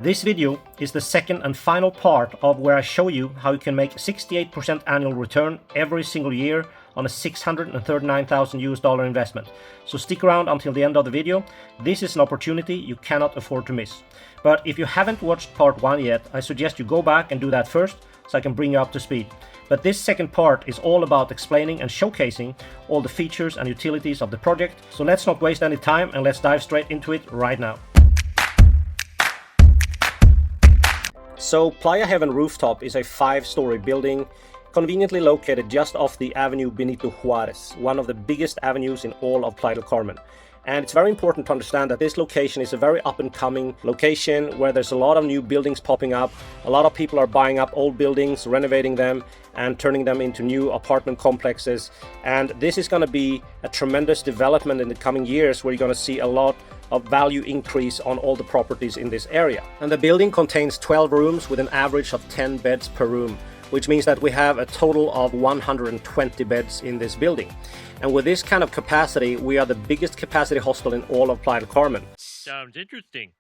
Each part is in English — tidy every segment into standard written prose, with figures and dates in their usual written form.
This video is the second and final part of where I show you how you can make 68% annual return every single year on a $639,000 investment. So stick around until the end of the video. This is an opportunity you cannot afford to miss. But if you haven't watched part 1 yet, I suggest you go back and do that first so I can bring you up to speed. But this second part is all about explaining and showcasing all the features and utilities of the project. So let's not waste any time and let's dive straight into it right now. So Playa Heaven Rooftop is a 5-story building conveniently located just off the Avenue Benito Juarez, one of the biggest avenues in all of Playa del Carmen. And it's very important to understand that this location is a very up-and-coming location where there's a lot of new buildings popping up. A lot of people are buying up old buildings, renovating them, and turning them into new apartment complexes. And this is going to be a tremendous development in the coming years where you're going to see a lot of value increase on all the properties in this area. And the building contains 12 rooms with an average of 10 beds per room, which means that we have a total of 120 beds in this building. And with this kind of capacity, we are the biggest capacity hostel in all of Playa del Carmen. Sounds interesting.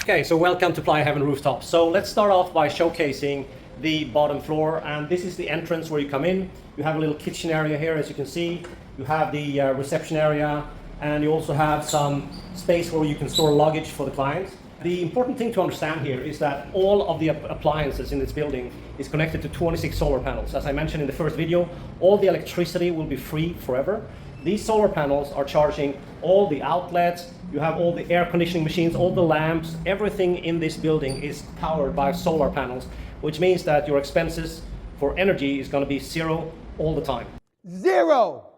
Okay, so welcome to Playa Heaven Rooftop. So let's start off by showcasing the bottom floor, and this is the entrance where you come in. You have a little kitchen area here, as you can see. You have the reception area, and you also have some space where you can store luggage for the clients. The important thing to understand here is that all of the appliances in this building is connected to 26 solar panels. As I mentioned in the first video, all the electricity will be free forever. These solar panels are charging all the outlets. You have all the air conditioning machines, all the lamps, everything in this building is powered by solar panels, which means that your expenses for energy is going to be zero all the time. Zero!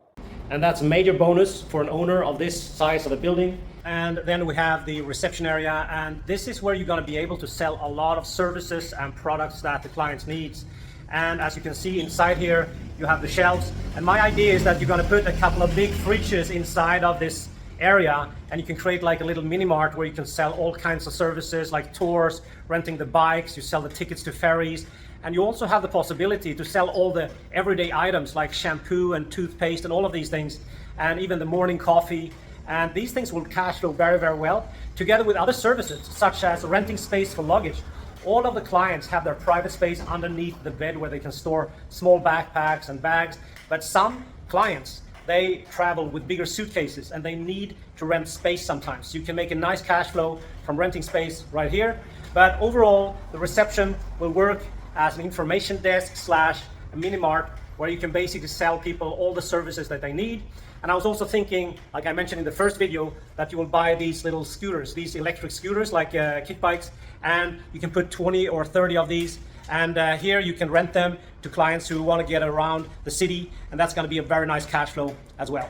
And that's a major bonus for an owner of this size of a building. And then we have the reception area, and this is where you're going to be able to sell a lot of services and products that the clients needs. And as you can see inside here, you have the shelves. And my idea is that you're going to put a couple of big fridges inside of this area, and you can create like a little mini mart where you can sell all kinds of services like tours, renting the bikes, you sell the tickets to ferries. And you also have the possibility to sell all the everyday items like shampoo and toothpaste and all of these things, and even the morning coffee. And these things will cash flow very, very well, together with other services, such as renting space for luggage. All of the clients have their private space underneath the bed where they can store small backpacks and bags. But some clients, they travel with bigger suitcases and they need to rent space sometimes. So you can make a nice cash flow from renting space right here. But overall, the reception will work as an information desk slash a mini mart where you can basically sell people all the services that they need. And I was also thinking, like I mentioned in the first video, that you will buy these little scooters, these electric scooters like kick bikes, and you can put 20 or 30 of these. And here you can rent them to clients who want to get around the city, and that's going to be a very nice cash flow as well.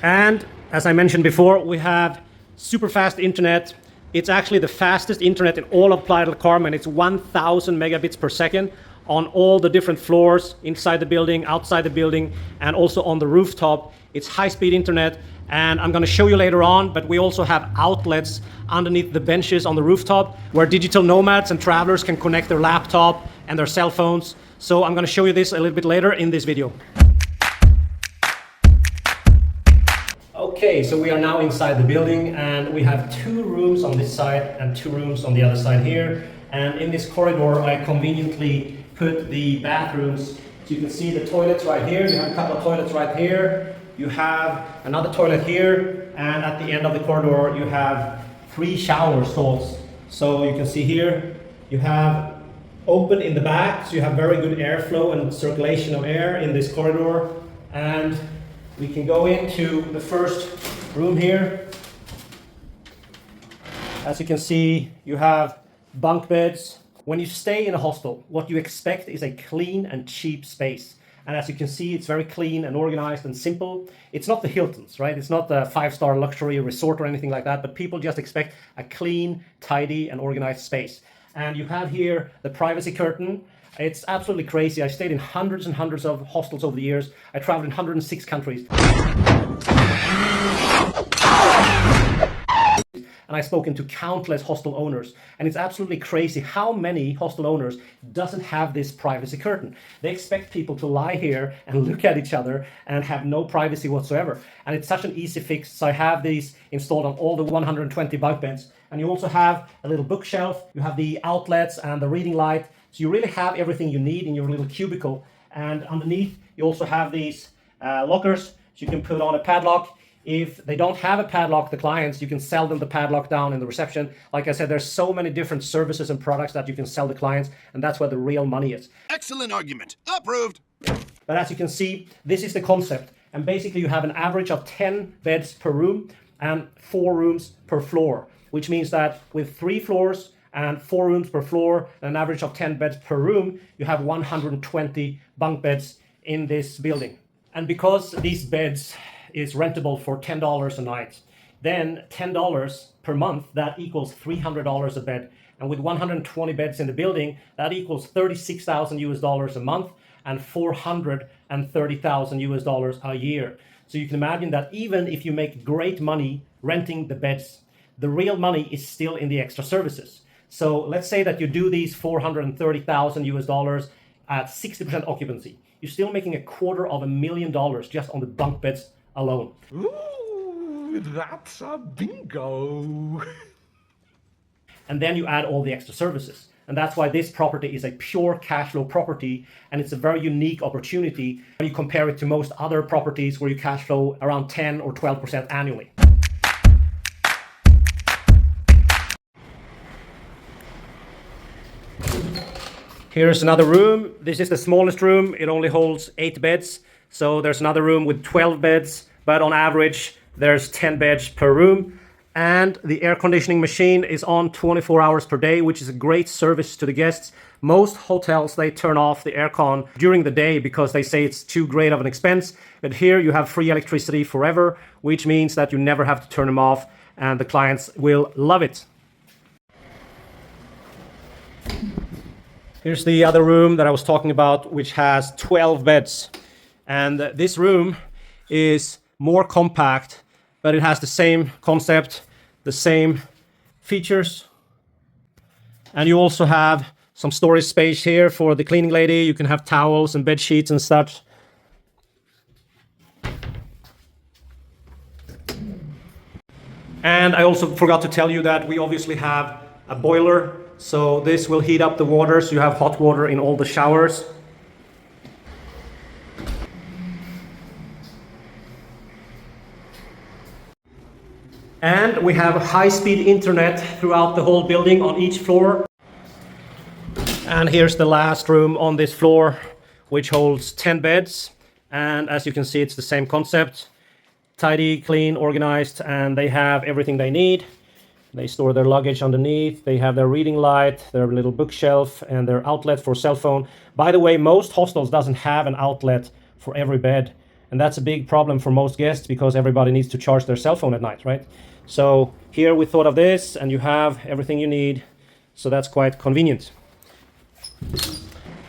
And as I mentioned before, we have super fast internet. It's actually the fastest internet in all of Playa del Carmen. It's 1,000 megabits per second on all the different floors, inside the building, outside the building, and also on the rooftop. It's high-speed internet, and I'm going to show you later on, but we also have outlets underneath the benches on the rooftop where digital nomads and travelers can connect their laptop and their cell phones. So I'm going to show you this a little bit later in this video. Okay, so we are now inside the building, and we have 2 rooms on this side and 2 rooms on the other side here. And in this corridor, I conveniently put the bathrooms. So you can see the toilets right here. You have a couple of toilets right here. You have another toilet here. And at the end of the corridor, you have 3 shower stalls. So you can see here, you have open in the back. So you have very good airflow and circulation of air in this corridor. And we can go into the first room here. As you can see, you have bunk beds. When you stay in a hostel, what you expect is a clean and cheap space. And as you can see, it's very clean and organized and simple. It's not the Hiltons, right? It's not the 5-star luxury resort or anything like that, but people just expect a clean, tidy, and organized space. And you have here the privacy curtain. It's absolutely crazy. I stayed in hundreds and hundreds of hostels over the years. I traveled in 106 countries. and I've spoken to countless hostel owners, and it's absolutely crazy how many hostel owners doesn't have this privacy curtain. They expect people to lie here and look at each other and have no privacy whatsoever. And it's such an easy fix. So I have these installed on all the 120 bunk beds. And you also have a little bookshelf, you have the outlets and the reading light. So you really have everything you need in your little cubicle. And underneath, you also have these lockers, so you can put on a padlock. If they don't have a padlock, the clients, you can sell them the padlock down in the reception. Like I said, there's so many different services and products that you can sell the clients, and that's where the real money is. Excellent argument. Approved. But as you can see, this is the concept. And basically you have an average of 10 beds per room and 4 rooms per floor, which means that with 3 floors and 4 rooms per floor, and an average of 10 beds per room, you have 120 bunk beds in this building. And because these beds is rentable for $10 a night, then $10 per month, that equals $300 a bed. And with 120 beds in the building, that equals $36,000 a month and $430,000 a year. So you can imagine that even if you make great money renting the beds, the real money is still in the extra services. So let's say that you do these $430,000 at 60% occupancy. You're still making $250,000 just on the bunk beds alone. Ooh, that's a bingo. And then you add all the extra services. And that's why this property is a pure cash flow property, and it's a very unique opportunity when you compare it to most other properties where you cash flow around 10 or 12% annually. Here's another room. This is the smallest room. It only holds 8 beds. So there's another room with 12 beds, but on average, there's 10 beds per room. And the air conditioning machine is on 24 hours per day, which is a great service to the guests. Most hotels, they turn off the aircon during the day because they say it's too great of an expense. But here you have free electricity forever, which means that you never have to turn them off, and the clients will love it. Here's the other room that I was talking about, which has 12 beds. And this room is more compact, but it has the same concept, the same features. And you also have some storage space here for the cleaning lady. You can have towels and bed sheets and such. And I also forgot to tell you that we obviously have a boiler. So this will heat up the water, so you have hot water in all the showers. And we have high-speed internet throughout the whole building on each floor. And here's the last room on this floor, which holds 10 beds. And as you can see, it's the same concept. Tidy, clean, organized, and they have everything they need. They store their luggage underneath. They have their reading light, their little bookshelf, and their outlet for cell phone. By the way, most hostels doesn't have an outlet for every bed. And that's a big problem for most guests because everybody needs to charge their cell phone at night, right? So here we thought of this, and you have everything you need. So that's quite convenient.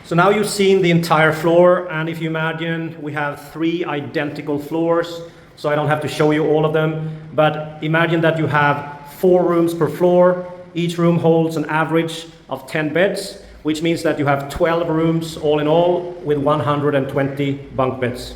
So now you've seen the entire floor, and if you imagine, we have 3 identical floors. So I don't have to show you all of them, but imagine that you have 4 rooms per floor. Each room holds an average of 10 beds, which means that you have 12 rooms all in all with 120 bunk beds.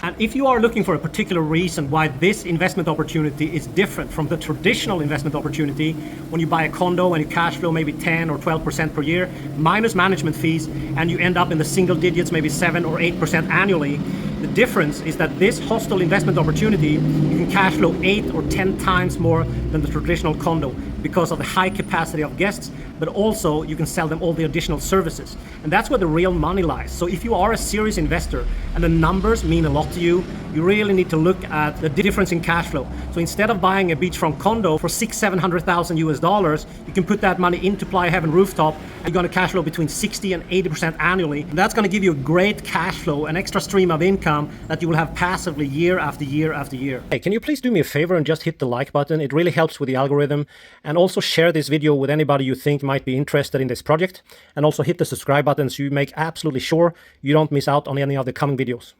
And if you are looking for a particular reason why this investment opportunity is different from the traditional investment opportunity, when you buy a condo and you cash flow maybe 10 or 12% per year, minus management fees, and you end up in the single digits, maybe 7 or 8% annually, the difference is that this hostel investment opportunity, you can cash flow 8 or 10 times more than the traditional condo because of the high capacity of guests, but also you can sell them all the additional services. And that's where the real money lies. So if you are a serious investor and the numbers mean a lot to you, you really need to look at the difference in cash flow. So instead of buying a beachfront condo for $600,000-700,000, you can put that money into Playa Heaven rooftop. You're going to cash flow between 60 and 80% annually. And that's going to give you a great cash flow, an extra stream of income that you will have passively year after year after year. Hey, can you please do me a favor and just hit the like button? It really helps with the algorithm. And And also share this video with anybody you think might be interested in this project. And also hit the subscribe button so you make absolutely sure you don't miss out on any of the coming videos.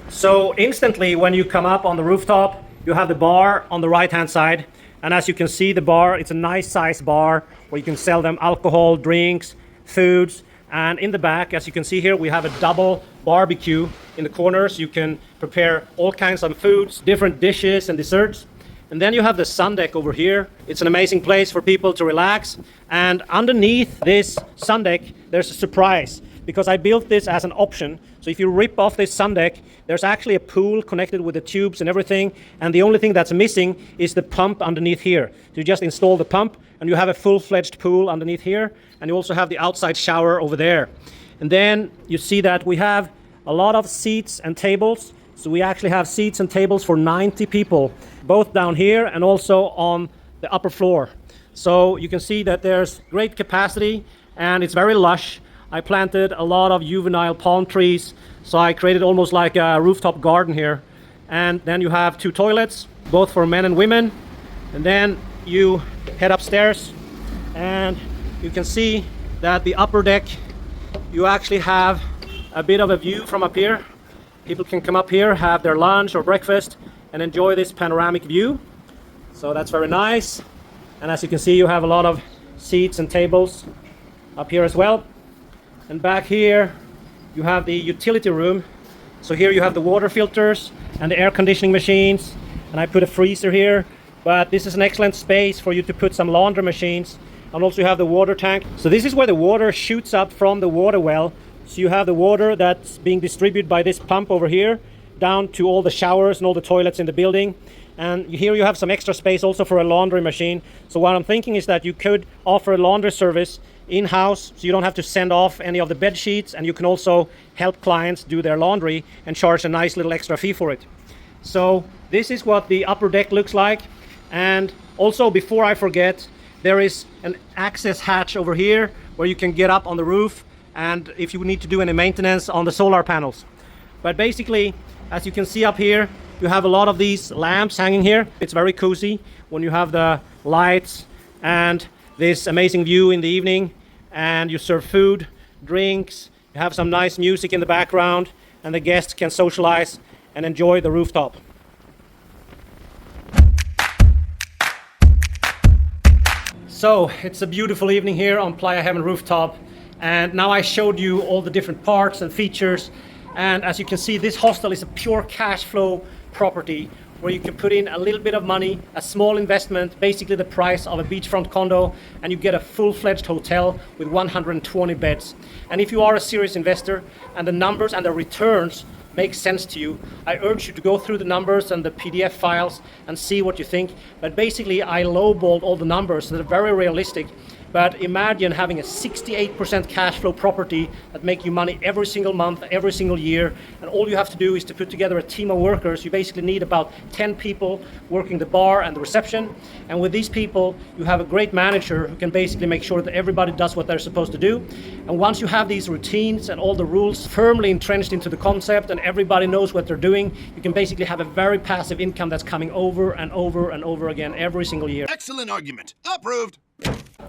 So instantly when you come up on the rooftop, you have the bar on the right hand side. And as you can see, the bar, it's a nice size bar where you can sell them alcohol, drinks, foods. And in the back, as you can see here, we have a double barbecue in the corners. You can prepare all kinds of foods, different dishes and desserts. And then you have the sun deck over here. It's an amazing place for people to relax. And underneath this sun deck, there's a surprise, because I built this as an option. So if you rip off this sun deck, there's actually a pool connected with the tubes and everything. And the only thing that's missing is the pump underneath here. So you just install the pump and you have a full-fledged pool underneath here. And you also have the outside shower over there. And then you see that we have a lot of seats and tables. So we actually have seats and tables for 90 people, both down here and also on the upper floor. So you can see that there's great capacity and it's very lush. I planted a lot of juvenile palm trees, so I created almost like a rooftop garden here. And then you have 2 toilets, both for men and women. And then you head upstairs and you can see that the upper deck, you actually have a bit of a view from up here. People can come up here, have their lunch or breakfast and enjoy this panoramic view. So that's very nice. And as you can see, you have a lot of seats and tables up here as well. And back here you have the utility room. So here you have the water filters and the air conditioning machines, and I put a freezer here. But this is an excellent space for you to put some laundry machines, and also you have the water tank. So this is where the water shoots up from the water well. So you have the water that's being distributed by this pump over here down to all the showers and all the toilets in the building. And here you have some extra space also for a laundry machine. So what I'm thinking is that you could offer a laundry service in-house, so you don't have to send off any of the bed sheets, and you can also help clients do their laundry and charge a nice little extra fee for it. So this is what the upper deck looks like. And also, before I forget, there is an access hatch over here where you can get up on the roof and if you need to do any maintenance on the solar panels. But basically, as you can see up here, you have a lot of these lamps hanging here. It's very cozy when you have the lights and this amazing view in the evening, and you serve food, drinks, you have some nice music in the background, and the guests can socialize and enjoy the rooftop. So it's a beautiful evening here on Playa Heaven rooftop, and now I showed you all the different parts and features. And as you can see, this hostel is a pure cash flow property where you can put in a little bit of money, a small investment, basically the price of a beachfront condo, and you get a full-fledged hotel with 120 beds. And if you are a serious investor and the numbers and the returns make sense to you, I urge you to go through the numbers and the PDF files and see what you think. But basically, I lowballed all the numbers that are very realistic. But imagine having a 68% cash flow property that make you money every single month, every single year. And all you have to do is to put together a team of workers. You basically need about 10 people working the bar and the reception. And with these people, you have a great manager who can basically make sure that everybody does what they're supposed to do. And once you have these routines and all the rules firmly entrenched into the concept and everybody knows what they're doing, you can basically have a very passive income that's coming over and over and over again every single year. Excellent argument. Approved.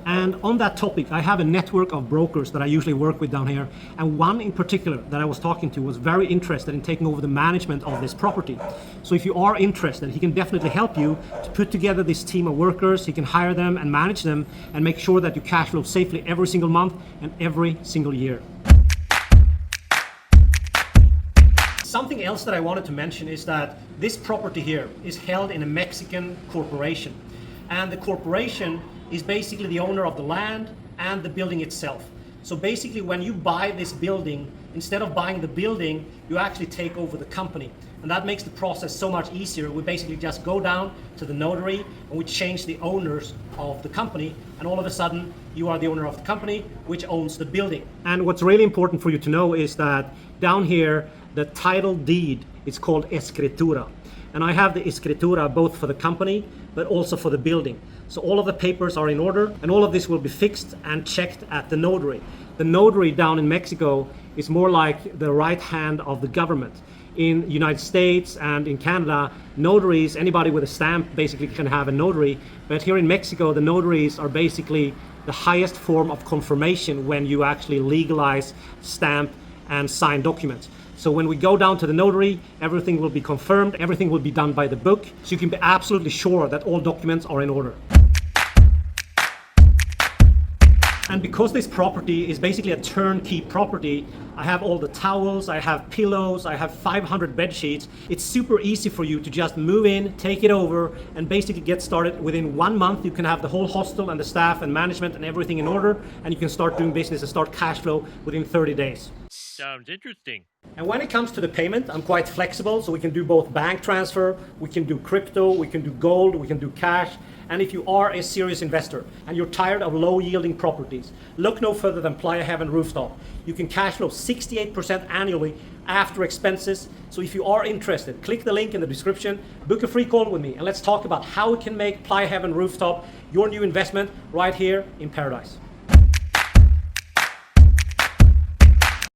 And on that topic, I have a network of brokers that I usually work with down here. And one in particular that I was talking to was very interested in taking over the management of this property. So if you are interested, he can definitely help you to put together this team of workers. He can hire them and manage them and make sure that you cash flow safely every single month and every single year. Something else that I wanted to mention is that this property here is held in a Mexican corporation. And the corporation is basically the owner of the land and the building itself. So basically, when you buy this building, instead of buying the building, you actually take over the company. And that makes the process so much easier. We basically just go down to the notary and we change the owners of the company, and all of a sudden you are the owner of the company which owns the building. And what's really important for you to know is that down here, the title deed is called escritura. And I have the escritura both for the company but also for the building. So all of the papers are in order, and all of this will be fixed and checked at the notary. The notary down in Mexico is more like the right hand of the government. in United States and in Canada, notaries, anybody with a stamp basically can have a notary. But here in Mexico, the notaries are basically the highest form of confirmation when you actually legalize, stamp, and sign documents. So when we go down to the notary, everything will be confirmed, everything will be done by the book, so you can be absolutely sure that all documents are in order. And because this property is basically a turnkey property, I have all the towels, I have pillows, I have 500 bed sheets. It's super easy for you to just move in, take it over, and basically get started. Within 1 month, you can have the whole hostel and the staff and management and everything in order, and you can start doing business and start cash flow within 30 days. Sounds interesting. And when it comes to the payment, I'm quite flexible, so we can do both bank transfer, we can do crypto, we can do gold, we can do cash. And if you are a serious investor and you're tired of low yielding properties, look no further than Playa Heaven Rooftop. You can cash flow 68% annually after expenses. So if you are interested, click the link in the description, book a free call with me, and let's talk about how we can make Playa Heaven Rooftop your new investment right here in paradise.